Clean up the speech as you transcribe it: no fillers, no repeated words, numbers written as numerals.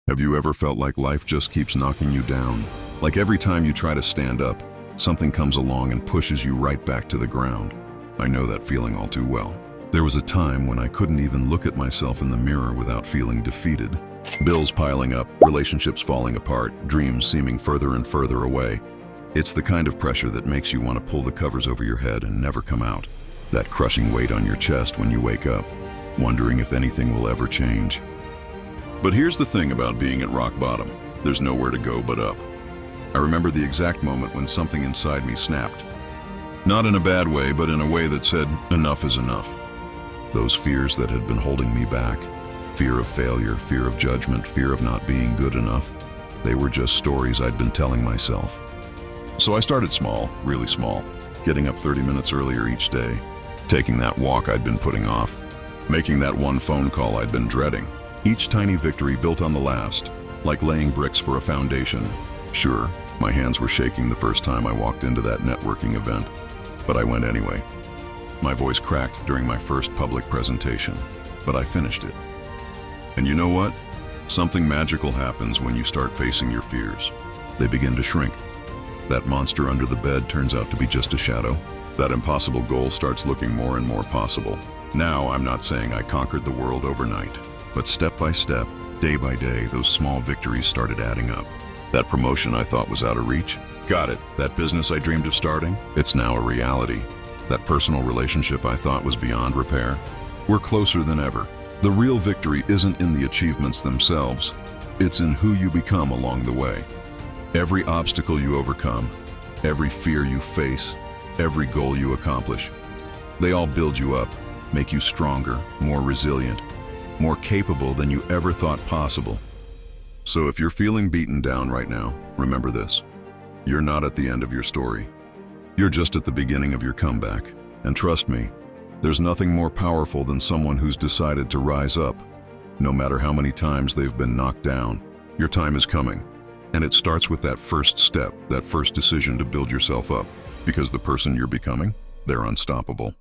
Have you ever felt like life just keeps knocking you down? Like every time you try to stand up, something comes along and pushes you right back to the ground. I know that feeling all too well. There was a time when I couldn't even look at myself in the mirror without feeling defeated. Bills piling up, relationships falling apart, dreams seeming further and further away. It's the kind of pressure that makes you want to pull the covers over your head and never come out. That crushing weight on your chest when you wake up, wondering if anything will ever change. But here's the thing about being at rock bottom. There's nowhere to go but up. I remember the exact moment when something inside me snapped. Not in a bad way, but in a way that said, enough is enough. Those fears that had been holding me back, fear of failure, fear of judgment, fear of not being good enough, they were just stories I'd been telling myself. So I started small, really small, getting up 30 minutes earlier each day, taking that walk I'd been putting off, making that one phone call I'd been dreading. Each tiny victory built on the last, like laying bricks for a foundation. Sure, my hands were shaking the first time I walked into that networking event, but I went anyway. My voice cracked during my first public presentation, but I finished it. And you know what? Something magical happens when you start facing your fears. They begin to shrink. That monster under the bed turns out to be just a shadow. That impossible goal starts looking more and more possible. Now, I'm not saying I conquered the world overnight, but step by step, day by day, those small victories started adding up. That promotion I thought was out of reach, got it. That business I dreamed of starting, it's now a reality. That personal relationship I thought was beyond repair, we're closer than ever. The real victory isn't in the achievements themselves, it's in who you become along the way. Every obstacle you overcome, every fear you face, every goal you accomplish, they all build you up, make you stronger, more resilient, more capable than you ever thought possible. So if you're feeling beaten down right now, remember this. You're not at the end of your story. You're just at the beginning of your comeback. And trust me, there's nothing more powerful than someone who's decided to rise up. No matter how many times they've been knocked down, your time is coming. And it starts with that first step, that first decision to build yourself up. Because the person you're becoming, they're unstoppable.